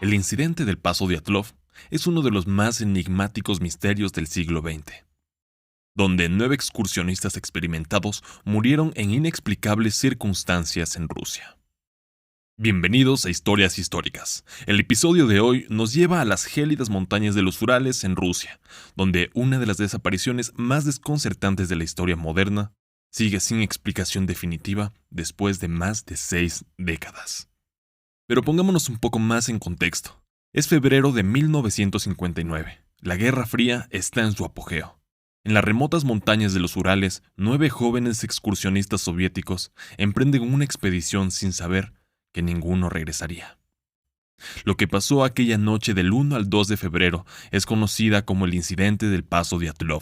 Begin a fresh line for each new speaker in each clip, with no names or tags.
El incidente del Paso Dyatlov es uno de los más enigmáticos misterios del siglo XX, donde 9 excursionistas experimentados murieron en inexplicables circunstancias en Rusia. Bienvenidos a Historias Históricas. El episodio de hoy nos lleva a las gélidas montañas de los Urales en Rusia, donde una de las desapariciones más desconcertantes de la historia moderna sigue sin explicación definitiva después de más de 6 décadas. Pero pongámonos un poco más en contexto. Es febrero de 1959. La Guerra Fría está en su apogeo. En las remotas montañas de los Urales, 9 jóvenes excursionistas soviéticos emprenden una expedición sin saber que ninguno regresaría. Lo que pasó aquella noche del 1 al 2 de febrero es conocida como el incidente del Paso Dyatlov.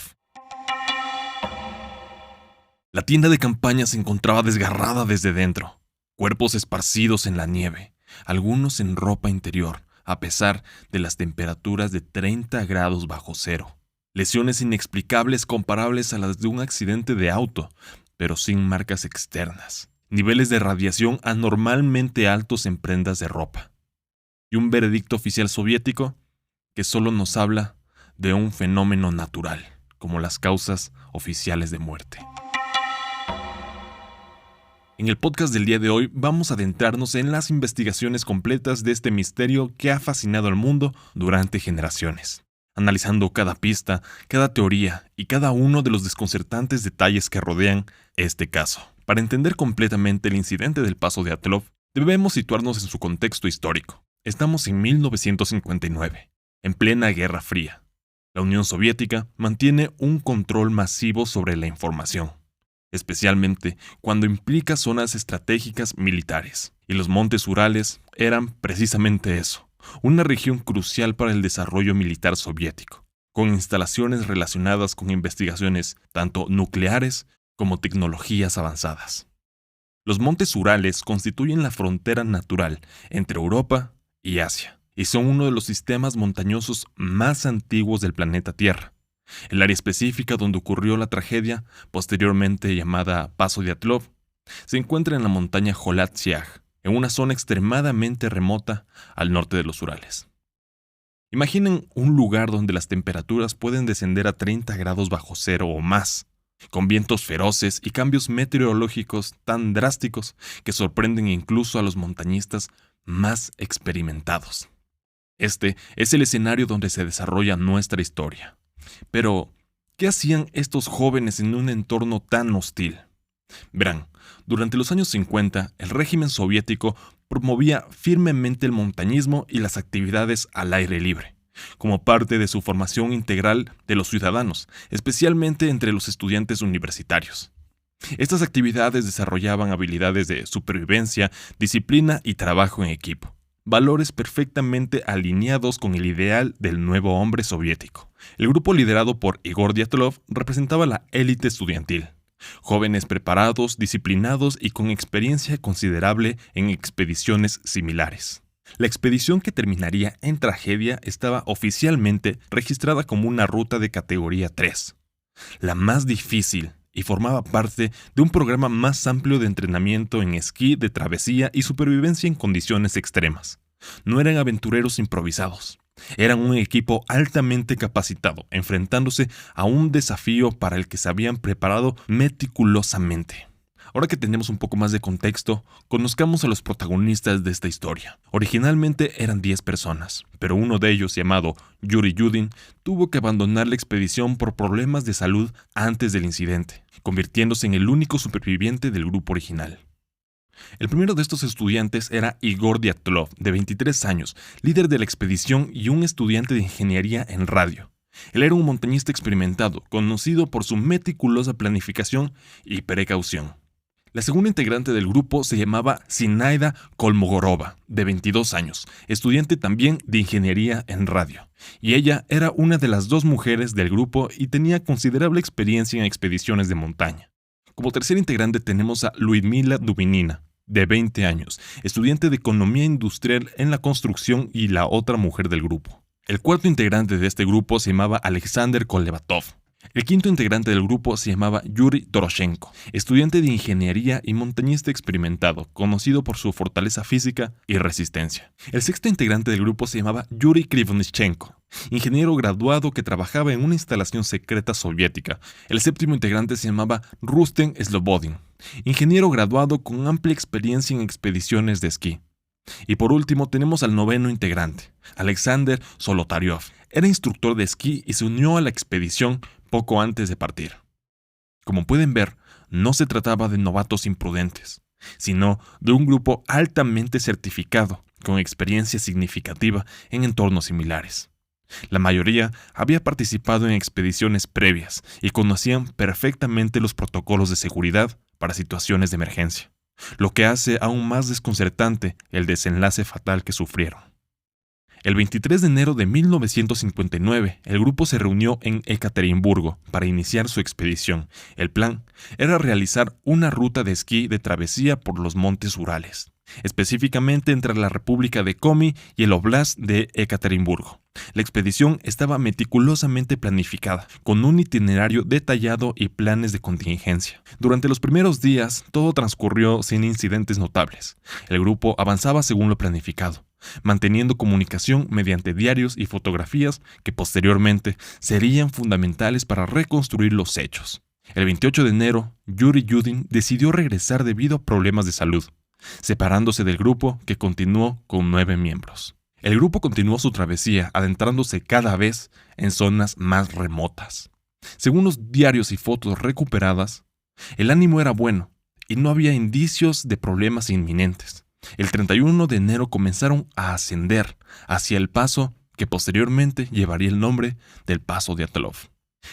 La tienda de campaña se encontraba desgarrada desde dentro, cuerpos esparcidos en la nieve, algunos en ropa interior, a pesar de las temperaturas de 30 grados bajo cero. Lesiones inexplicables comparables a las de un accidente de auto, pero sin marcas externas. Niveles de radiación anormalmente altos en prendas de ropa. Y un veredicto oficial soviético que solo nos habla de un fenómeno natural, como las causas oficiales de muerte. En el podcast del día de hoy vamos a adentrarnos en las investigaciones completas de este misterio que ha fascinado al mundo durante generaciones, analizando cada pista, cada teoría y cada uno de los desconcertantes detalles que rodean este caso. Para entender completamente el incidente del Paso Dyatlov, debemos situarnos en su contexto histórico. Estamos en 1959, en plena Guerra Fría. La Unión Soviética mantiene un control masivo sobre la información, especialmente cuando implica zonas estratégicas militares. Y los Montes Urales eran precisamente eso, una región crucial para el desarrollo militar soviético, con instalaciones relacionadas con investigaciones tanto nucleares como tecnologías avanzadas. Los Montes Urales constituyen la frontera natural entre Europa y Asia, y son uno de los sistemas montañosos más antiguos del planeta Tierra. El área específica donde ocurrió la tragedia, posteriormente llamada Paso Dyatlov, se encuentra en la montaña Jolat-Siag, en una zona extremadamente remota al norte de los Urales. Imaginen un lugar donde las temperaturas pueden descender a 30 grados bajo cero o más, con vientos feroces y cambios meteorológicos tan drásticos que sorprenden incluso a los montañistas más experimentados. Este es el escenario donde se desarrolla nuestra historia. Pero, ¿qué hacían estos jóvenes en un entorno tan hostil? Verán, durante los años 50, el régimen soviético promovía firmemente el montañismo y las actividades al aire libre, como parte de su formación integral de los ciudadanos, especialmente entre los estudiantes universitarios. Estas actividades desarrollaban habilidades de supervivencia, disciplina y trabajo en equipo. Valores perfectamente alineados con el ideal del nuevo hombre soviético. El grupo liderado por Igor Dyatlov representaba la élite estudiantil. Jóvenes preparados, disciplinados y con experiencia considerable en expediciones similares. La expedición que terminaría en tragedia estaba oficialmente registrada como una ruta de categoría 3, la más difícil, y formaba parte de un programa más amplio de entrenamiento en esquí, de travesía y supervivencia en condiciones extremas. No eran aventureros improvisados, eran un equipo altamente capacitado, enfrentándose a un desafío para el que se habían preparado meticulosamente. Ahora que tenemos un poco más de contexto, conozcamos a los protagonistas de esta historia. Originalmente eran 10 personas, pero uno de ellos, llamado Yuri Yudin, tuvo que abandonar la expedición por problemas de salud antes del incidente, convirtiéndose en el único superviviente del grupo original. El primero de estos estudiantes era Igor Dyatlov, de 23 años, líder de la expedición y un estudiante de ingeniería en radio. Él era un montañista experimentado, conocido por su meticulosa planificación y precaución. La segunda integrante del grupo se llamaba Zinaida Kolmogorova, de 22 años, estudiante también de ingeniería en radio. Y ella era una de las 2 mujeres del grupo y tenía considerable experiencia en expediciones de montaña. Como tercer integrante tenemos a Lyudmila Dubinina, de 20 años, estudiante de economía industrial en la construcción y la otra mujer del grupo. El cuarto integrante de este grupo se llamaba Alexander Kolevatov. El quinto integrante del grupo se llamaba Yuri Doroshenko, estudiante de ingeniería y montañista experimentado, conocido por su fortaleza física y resistencia. El sexto integrante del grupo se llamaba Yuri Krivnichenko, ingeniero graduado que trabajaba en una instalación secreta soviética. El séptimo integrante se llamaba Rusten Slobodin, ingeniero graduado con amplia experiencia en expediciones de esquí. Y por último tenemos al noveno integrante, Alexander Solotaryov. Era instructor de esquí y se unió a la expedición poco antes de partir. Como pueden ver, no se trataba de novatos imprudentes, sino de un grupo altamente certificado, con experiencia significativa en entornos similares. La mayoría había participado en expediciones previas y conocían perfectamente los protocolos de seguridad para situaciones de emergencia, lo que hace aún más desconcertante el desenlace fatal que sufrieron. El 23 de enero de 1959, el grupo se reunió en Ekaterimburgo para iniciar su expedición. El plan era realizar una ruta de esquí de travesía por los montes Urales, específicamente entre la República de Komi y el Oblast de Ekaterimburgo. La expedición estaba meticulosamente planificada, con un itinerario detallado y planes de contingencia. Durante los primeros días, todo transcurrió sin incidentes notables. El grupo avanzaba según lo planificado, manteniendo comunicación mediante diarios y fotografías que posteriormente serían fundamentales para reconstruir los hechos. El 28 de enero, Yuri Yudin decidió regresar debido a problemas de salud, separándose del grupo que continuó con 9 miembros. El grupo continuó su travesía, adentrándose cada vez en zonas más remotas. Según los diarios y fotos recuperadas, el ánimo era bueno y no había indicios de problemas inminentes. El 31 de enero comenzaron a ascender hacia el paso que posteriormente llevaría el nombre del Paso de Atlov.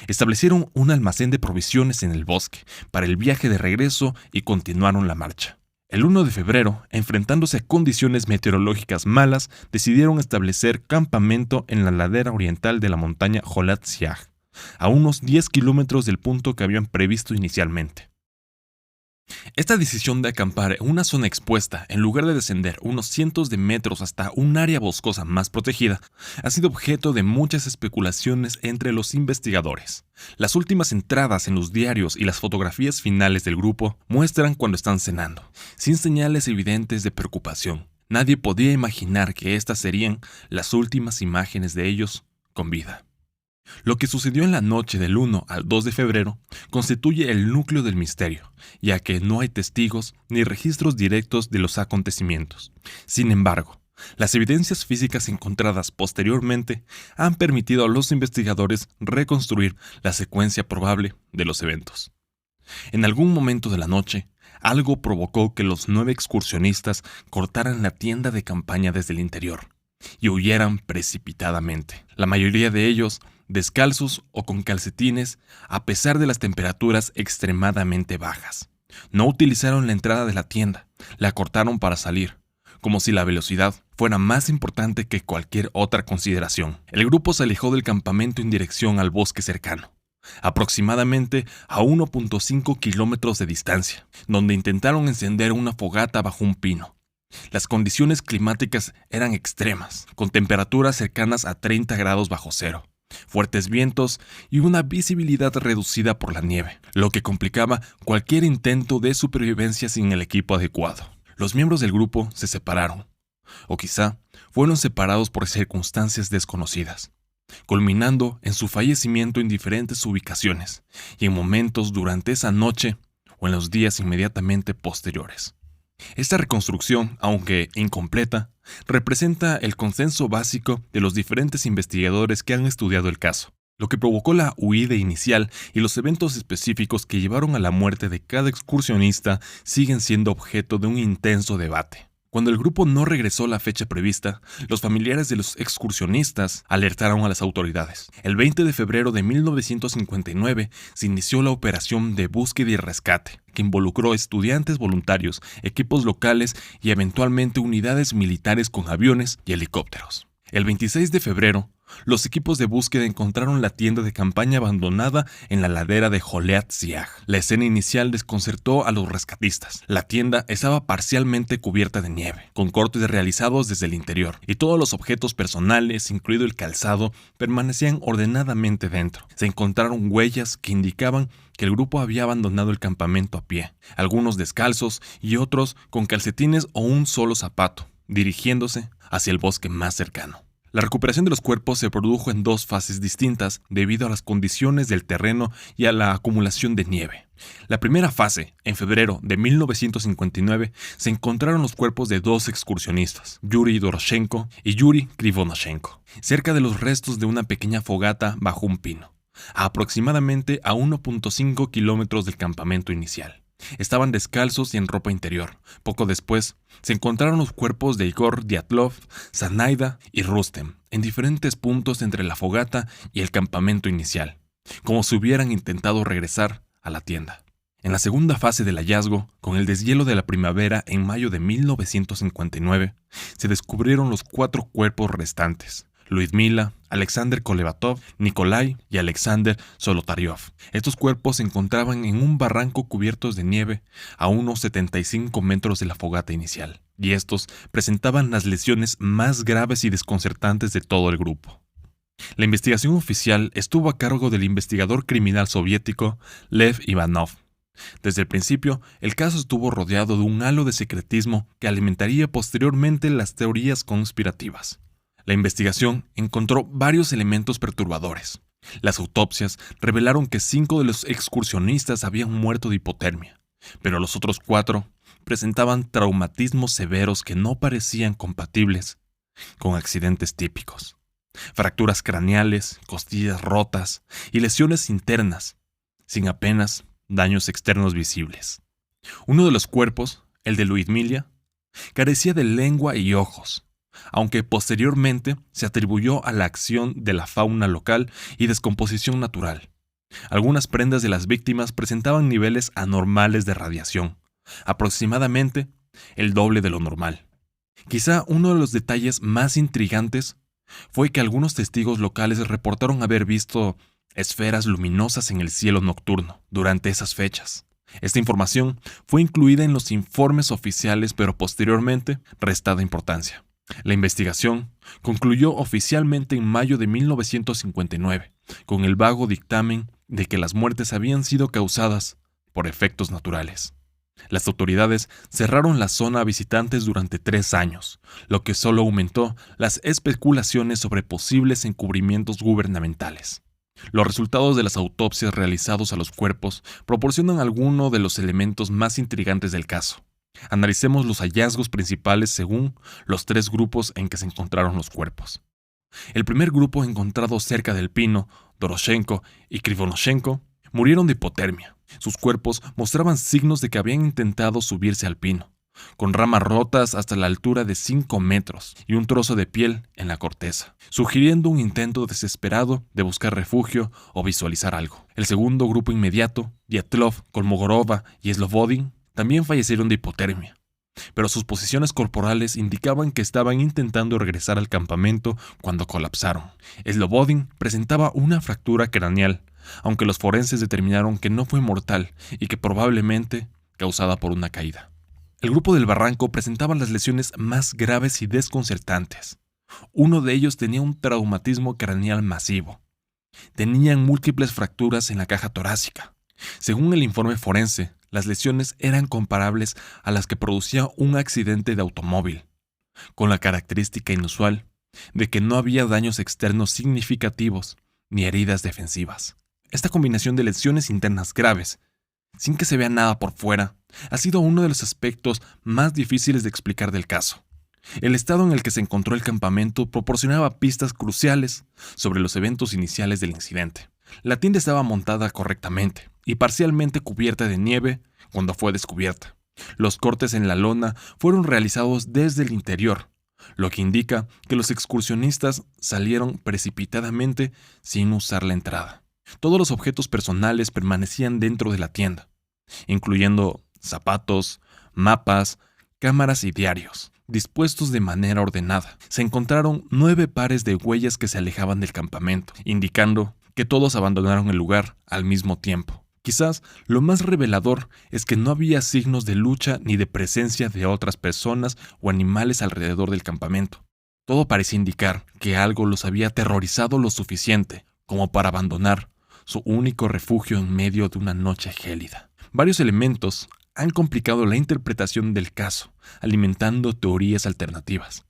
Establecieron un almacén de provisiones en el bosque para el viaje de regreso y continuaron la marcha. El 1 de febrero, enfrentándose a condiciones meteorológicas malas, decidieron establecer campamento en la ladera oriental de la montaña Kholat Syakh, a unos 10 kilómetros del punto que habían previsto inicialmente. Esta decisión de acampar en una zona expuesta, en lugar de descender unos cientos de metros hasta un área boscosa más protegida, ha sido objeto de muchas especulaciones entre los investigadores. Las últimas entradas en los diarios y las fotografías finales del grupo muestran cuando están cenando, sin señales evidentes de preocupación. Nadie podía imaginar que estas serían las últimas imágenes de ellos con vida. Lo que sucedió en la noche del 1 al 2 de febrero constituye el núcleo del misterio, ya que no hay testigos ni registros directos de los acontecimientos. Sin embargo, las evidencias físicas encontradas posteriormente han permitido a los investigadores reconstruir la secuencia probable de los eventos. En algún momento de la noche, algo provocó que los 9 excursionistas cortaran la tienda de campaña desde el interior y huyeran precipitadamente. La mayoría de ellos descalzos o con calcetines, a pesar de las temperaturas extremadamente bajas. No utilizaron la entrada de la tienda, la cortaron para salir, como si la velocidad fuera más importante que cualquier otra consideración. El grupo se alejó del campamento en dirección al bosque cercano, aproximadamente a 1.5 kilómetros de distancia, donde intentaron encender una fogata bajo un pino. Las condiciones climáticas eran extremas, con temperaturas cercanas a 30 grados bajo cero. Fuertes vientos y una visibilidad reducida por la nieve, lo que complicaba cualquier intento de supervivencia sin el equipo adecuado. Los miembros del grupo se separaron, o quizá fueron separados por circunstancias desconocidas, culminando en su fallecimiento en diferentes ubicaciones y en momentos durante esa noche o en los días inmediatamente posteriores. Esta reconstrucción, aunque incompleta, representa el consenso básico de los diferentes investigadores que han estudiado el caso. Lo que provocó la huida inicial y los eventos específicos que llevaron a la muerte de cada excursionista siguen siendo objeto de un intenso debate. Cuando el grupo no regresó a la fecha prevista, los familiares de los excursionistas alertaron a las autoridades. El 20 de febrero de 1959 se inició la operación de búsqueda y rescate, que involucró estudiantes voluntarios, equipos locales y eventualmente unidades militares con aviones y helicópteros. El 26 de febrero, Los equipos de búsqueda encontraron la tienda de campaña abandonada en la ladera de Joleat Ziag. La escena inicial desconcertó a los rescatistas. La tienda estaba parcialmente cubierta de nieve, con cortes realizados desde el interior, y todos los objetos personales, incluido el calzado, permanecían ordenadamente dentro. Se encontraron huellas que indicaban que el grupo había abandonado el campamento a pie, algunos descalzos y otros con calcetines o un solo zapato, dirigiéndose hacia el bosque más cercano. La recuperación de los cuerpos se produjo en dos fases distintas debido a las condiciones del terreno y a la acumulación de nieve. La primera fase, en febrero de 1959, se encontraron los cuerpos de dos excursionistas, Yuri Doroshenko y Yuri Krivonoshenko, cerca de los restos de una pequeña fogata bajo un pino, aproximadamente a 1.5 kilómetros del campamento inicial. Estaban descalzos y en ropa interior. Poco después, se encontraron los cuerpos de Igor Dyatlov, Zanaida y Rustem, en diferentes puntos entre la fogata y el campamento inicial, como si hubieran intentado regresar a la tienda. En la segunda fase del hallazgo, con el deshielo de la primavera en mayo de 1959, se descubrieron los 4 cuerpos restantes: Lyudmila, Alexander Kolevatov, Nikolai y Alexander Solotaryov. Estos cuerpos se encontraban en un barranco cubiertos de nieve a unos 75 metros de la fogata inicial, y estos presentaban las lesiones más graves y desconcertantes de todo el grupo. La investigación oficial estuvo a cargo del investigador criminal soviético Lev Ivanov. Desde el principio, el caso estuvo rodeado de un halo de secretismo que alimentaría posteriormente las teorías conspirativas. La investigación encontró varios elementos perturbadores. Las autopsias revelaron que 5 de los excursionistas habían muerto de hipotermia, pero los otros 4 presentaban traumatismos severos que no parecían compatibles con accidentes típicos. Fracturas craneales, costillas rotas y lesiones internas, sin apenas daños externos visibles. Uno de los cuerpos, el de Lyudmila, carecía de lengua y ojos, aunque posteriormente se atribuyó a la acción de la fauna local y descomposición natural. Algunas prendas de las víctimas presentaban niveles anormales de radiación, aproximadamente el doble de lo normal. Quizá uno de los detalles más intrigantes fue que algunos testigos locales reportaron haber visto esferas luminosas en el cielo nocturno durante esas fechas. Esta información fue incluida en los informes oficiales, pero posteriormente restada importancia. La investigación concluyó oficialmente en mayo de 1959, con el vago dictamen de que las muertes habían sido causadas por efectos naturales. Las autoridades cerraron la zona a visitantes durante 3 años, lo que solo aumentó las especulaciones sobre posibles encubrimientos gubernamentales. Los resultados de las autopsias realizados a los cuerpos proporcionan algunos de los elementos más intrigantes del caso. Analicemos los hallazgos principales según los 3 grupos en que se encontraron los cuerpos. El primer grupo, encontrado cerca del pino, Doroshenko y Krivonoshenko, murieron de hipotermia. Sus cuerpos mostraban signos de que habían intentado subirse al pino, con ramas rotas hasta la altura de 5 metros y un trozo de piel en la corteza, sugiriendo un intento desesperado de buscar refugio o visualizar algo. El segundo grupo inmediato, Dyatlov, Kolmogorova y Slobodin, también fallecieron de hipotermia, pero sus posiciones corporales indicaban que estaban intentando regresar al campamento cuando colapsaron. Slobodin presentaba una fractura craneal, aunque los forenses determinaron que no fue mortal y que probablemente causada por una caída. El grupo del barranco presentaba las lesiones más graves y desconcertantes. Uno de ellos tenía un traumatismo craneal masivo. Tenían múltiples fracturas en la caja torácica. Según el informe forense, las lesiones eran comparables a las que producía un accidente de automóvil, con la característica inusual de que no había daños externos significativos ni heridas defensivas. Esta combinación de lesiones internas graves, sin que se vea nada por fuera, ha sido uno de los aspectos más difíciles de explicar del caso. El estado en el que se encontró el campamento proporcionaba pistas cruciales sobre los eventos iniciales del incidente. La tienda estaba montada correctamente y parcialmente cubierta de nieve cuando fue descubierta. Los cortes en la lona fueron realizados desde el interior, lo que indica que los excursionistas salieron precipitadamente sin usar la entrada. Todos los objetos personales permanecían dentro de la tienda, incluyendo zapatos, mapas, cámaras y diarios. dispuestos de manera ordenada. Se encontraron 9 pares de huellas que se alejaban del campamento, indicando que todos abandonaron el lugar al mismo tiempo. Quizás lo más revelador es que no había signos de lucha ni de presencia de otras personas o animales alrededor del campamento. Todo parecía indicar que algo los había aterrorizado lo suficiente como para abandonar su único refugio en medio de una noche gélida. Varios elementos han complicado la interpretación del caso, alimentando teorías alternativas.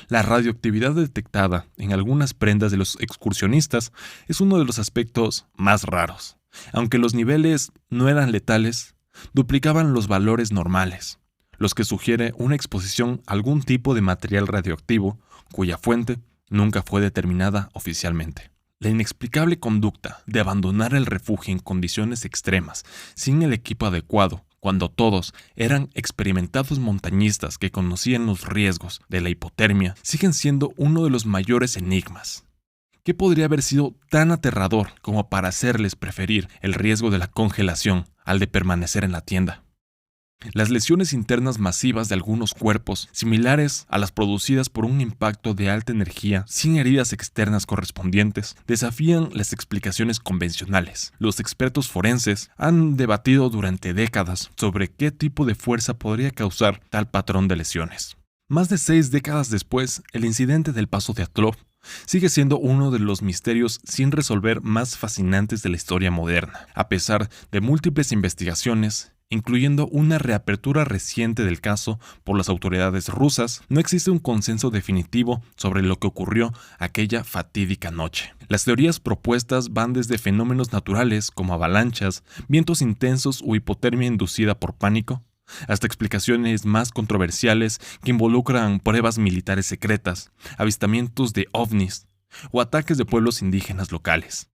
La radioactividad detectada en algunas prendas de los excursionistas es uno de los aspectos más raros. Aunque los niveles no eran letales, duplicaban los valores normales, los que sugiere una exposición a algún tipo de material radioactivo cuya fuente nunca fue determinada oficialmente. La inexplicable conducta de abandonar el refugio en condiciones extremas, sin el equipo adecuado, cuando todos eran experimentados montañistas que conocían los riesgos de la hipotermia, siguen siendo uno de los mayores enigmas. ¿Qué podría haber sido tan aterrador como para hacerles preferir el riesgo de la congelación al de permanecer en la tienda? Las lesiones internas masivas de algunos cuerpos, similares a las producidas por un impacto de alta energía sin heridas externas correspondientes, desafían las explicaciones convencionales. Los expertos forenses han debatido durante décadas sobre qué tipo de fuerza podría causar tal patrón de lesiones. Más de 6 décadas después, el incidente del Paso de Dyatlov sigue siendo uno de los misterios sin resolver más fascinantes de la historia moderna. A pesar de múltiples investigaciones, incluyendo una reapertura reciente del caso por las autoridades rusas, no existe un consenso definitivo sobre lo que ocurrió aquella fatídica noche. Las teorías propuestas van desde fenómenos naturales como avalanchas, vientos intensos o hipotermia inducida por pánico, hasta explicaciones más controversiales que involucran pruebas militares secretas, avistamientos de ovnis o ataques de pueblos indígenas locales.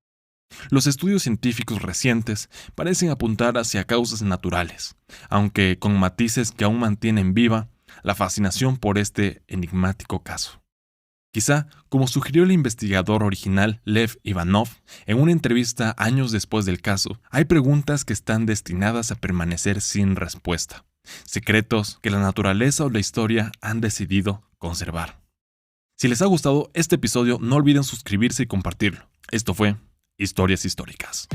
Los estudios científicos recientes parecen apuntar hacia causas naturales, aunque con matices que aún mantienen viva la fascinación por este enigmático caso. Quizá, como sugirió el investigador original Lev Ivanov en una entrevista años después del caso, hay preguntas que están destinadas a permanecer sin respuesta, secretos que la naturaleza o la historia han decidido conservar. Si les ha gustado este episodio, no olviden suscribirse y compartirlo. Esto fue Historias Históricas.